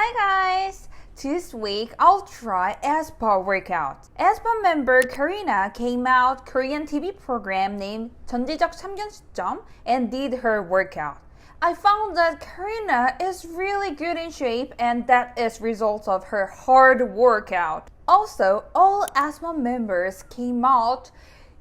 Hi guys! This week I'll try aespa workout. aespa member KARINA came out Korean TV program named 전지적 3년 시점 and did her workout. I found that KARINA is really good in shape and that is result of her hard workout. Also, all aespa members came out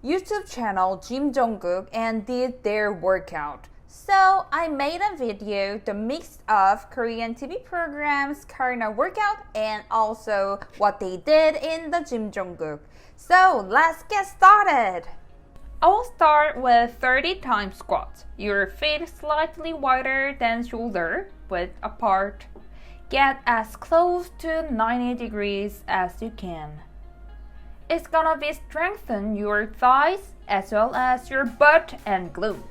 YouTube channel Jim Jungkook and did their workout. So I made a video, the mix of Korean TV programs, KARINA workout, and also what they did in the Jim Jungkook. So let's get started! I will start with 30 times squats. Your feet slightly wider than shoulder, width apart. Get as close to 90 degrees as you can. It's gonna be strengthen your thighs as well as your butt and glutes.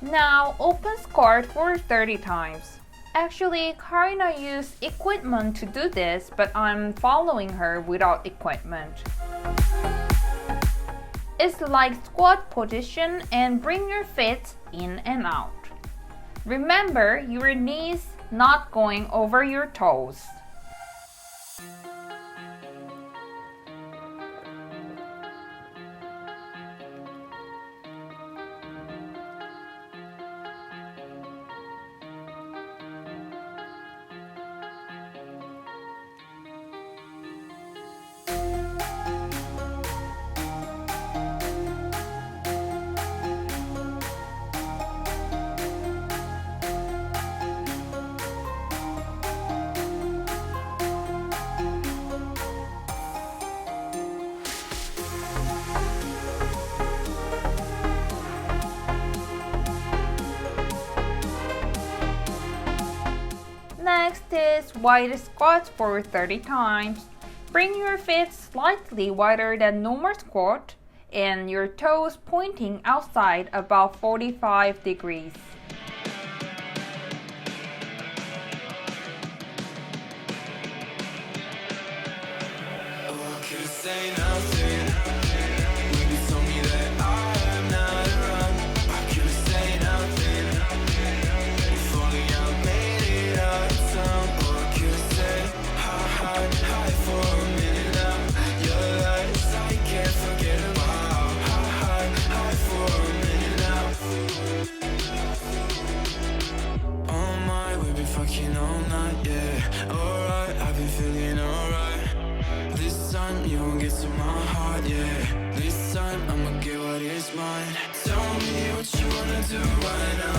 Now open squat for 30 times. Actually, KARINA used equipment to do this, but I'm following her without equipment. It's like squat position and bring your feet in and out. Remember your knees not going over your toes. Next is wide squat for 30 times. Bring your feet slightly wider than normal squat and your toes pointing outside about 45 degrees. You won't get to my heart, yeah. This time I'ma get what is mine. Tell me what you wanna do right now.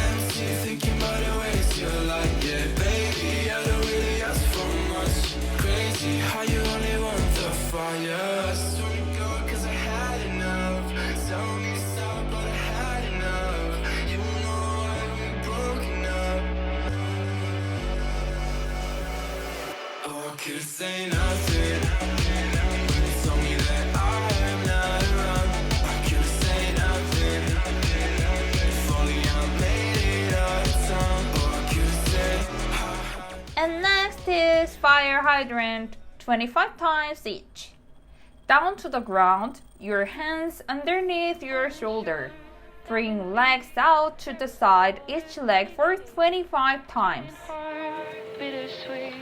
Empty, thinking about the ways you like, yeah. Baby, I don't really ask for much. Crazy how you only want the fire. I swear to God, cause I had enough. Tell me stop, but I had enough. You know why we broken up. Oh, I could've said nothing. And next is fire hydrant, 25 times each. Down to the ground, your hands underneath your shoulder. Bring legs out to the side, each leg for 25 times. Bittersweet.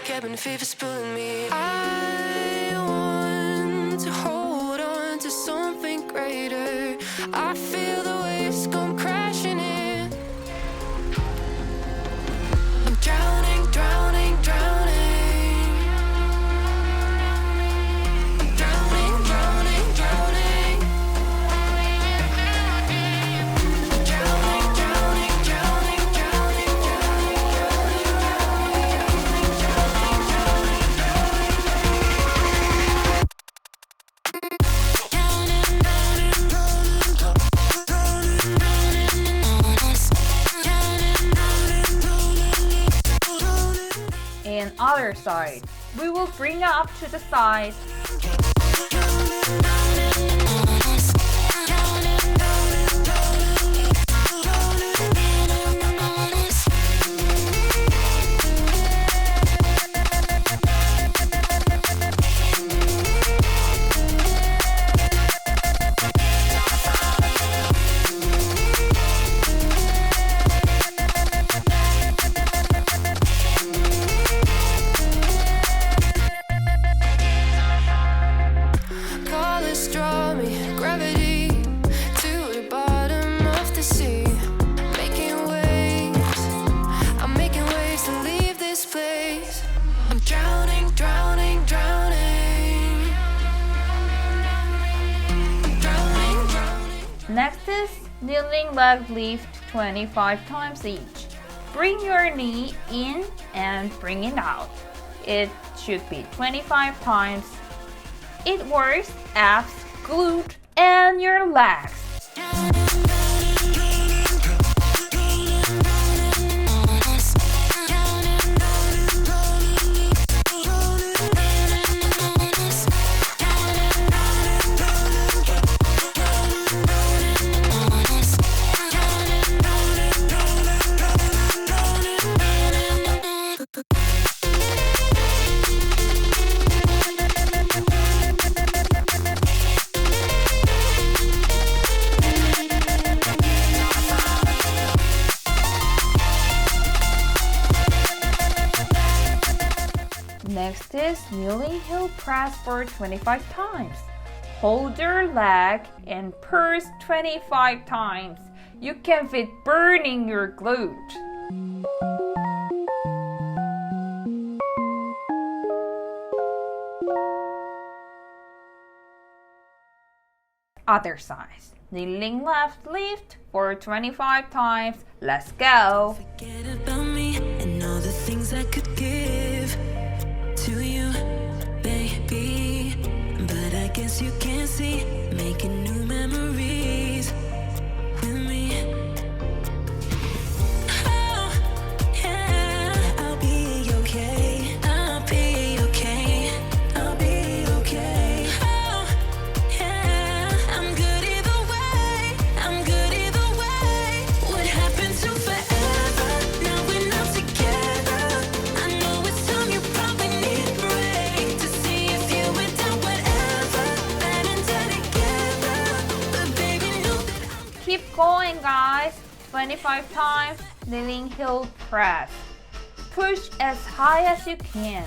Cabin fever's pulling me. I want to hold on to something greater. I feel the waves come crashing in. I'm drowning, drowning. and other side. We will bring up to the side. Next is kneeling leg lift 25 times each. Bring your knee in and bring it out. It should be 25 times. It works abs, glute, and your legs. Next is kneeling heel press for 25 times. Hold your leg and pulse 25 times. You can feel burning your glute. Other side. Kneeling left lift for 25 times. Let's go. Forget about me and all the things I could give to you, baby. But I guess you can't see, making new memories with me. Oh, yeah, I'll be okay. I'll be okay. I'll be okay. Oh, yeah, I'm good either way. I'm good either way. What happened to forever? Now we're not together. I know it's time you probably need a break to see if you went down whatever. Bad and dead together. But baby, know that I'm Keep going, guys. 25 times kneeling heel press. Push as high as you can.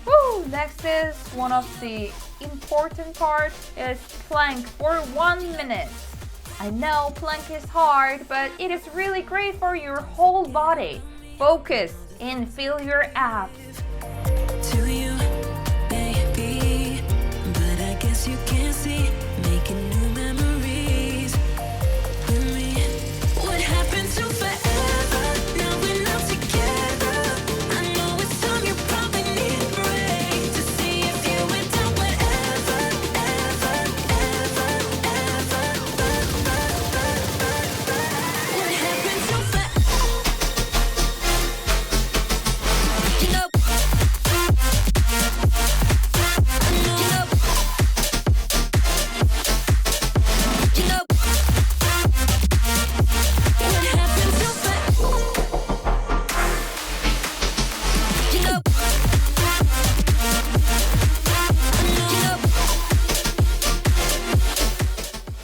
Woo! Next is one of the important part is plank for 1 minute. I know plank is hard, but it is really great for your whole body. Focus and feel your abs. to you, baby. But I guess you can't see, making new memories with me. What happened to forever? Now we're not together. I know it's time you probably need a break to see if you went down whatever, ever, ever, ever. What happened to forever?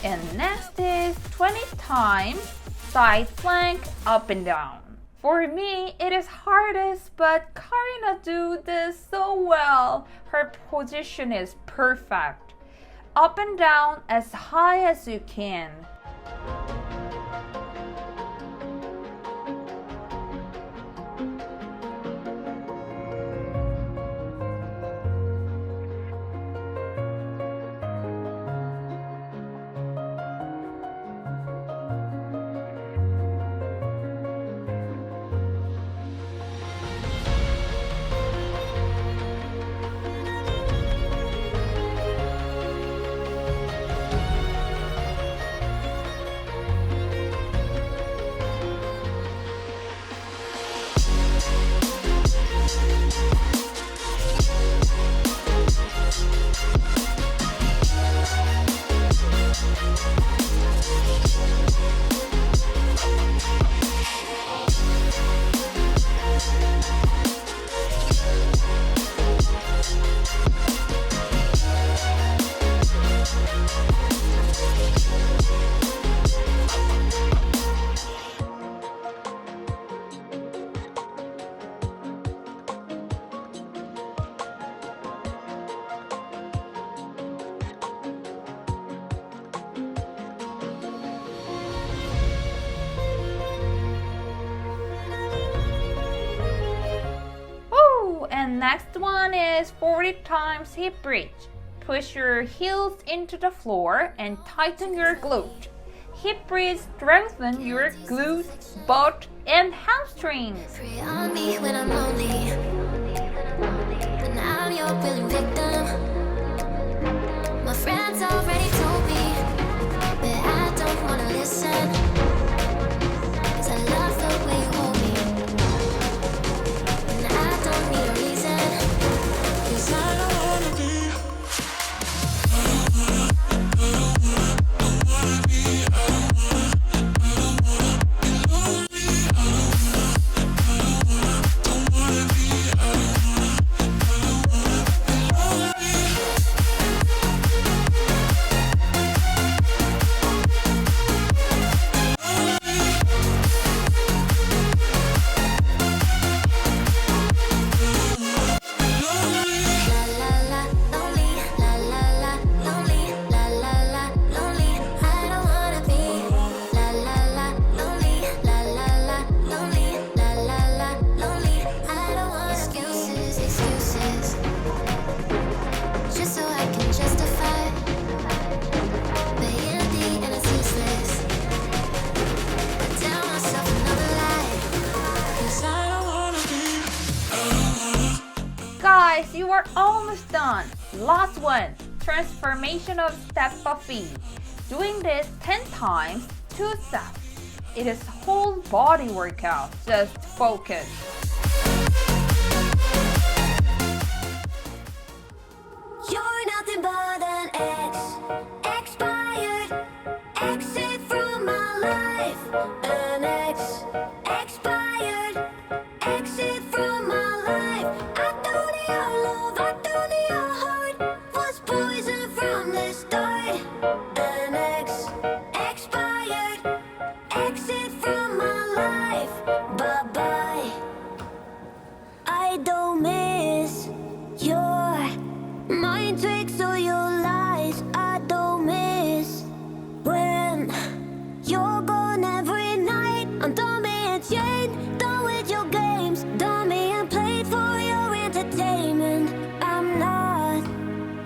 And next is 20 times side plank up and down. For me, it is hardest, but Karina do this so well. Her position is perfect. Up and down as high as you can. And next one is 40 times hip bridge. Push your heels into the floor and tighten your glute. Hip bridge strengthen your glutes, butt, and hamstrings. Prey on me when I'm lonely, but now I'm your willing victim. My friends already told me, but I don't wanna listen, 'cause I love the way you hold me, and I don't need a reason, 'cause I don't wanna be. Guys, you are almost done. Last one, transformation of step Burpee. Doing this 10 times, 2 steps. It is whole body workout. Just focus. You're nothing but an expired exit from my life. An expired exit from my life. I don't need your love, I don't need your heart. Was poison from the start. An expired exit from my life. Bye bye. I don't miss your mind tricks or your lies. I don't miss when you're gone every night. I'm done being chained, done with your games, done being played for your entertainment. I'm not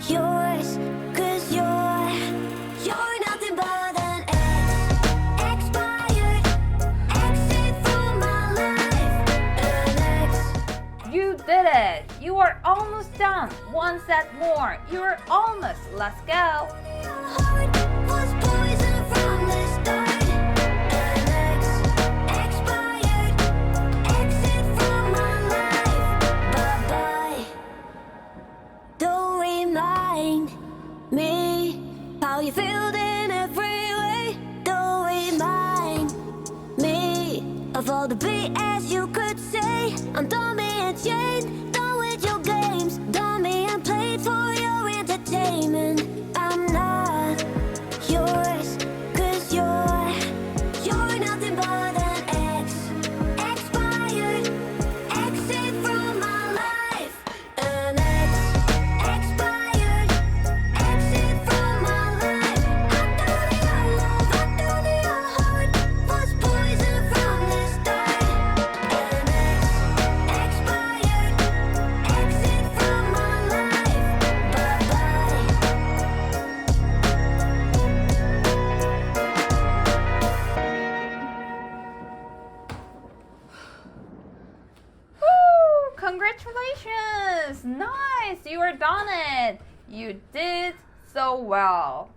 yours, 'cause you're nothing but an expired exit from my life. An You did it. You are almost done. One set more. You're almost. Let's go. Your heart was poison from the start. An expired exit from my life. Bye bye. Don't remind me how you feel in every way. Don't remind me of all the BS you could say. I'm done being chained, done with your games, done being played for your entertainment. I'm not yours, 'cause you're nothing but an expired exit from my life. An expired exit from my life. I don't need your love, I don't need your heart. Was poison from the start. An expired exit from my life. Bye bye. Woo! Congratulations! Nice! You are done it! You did so well.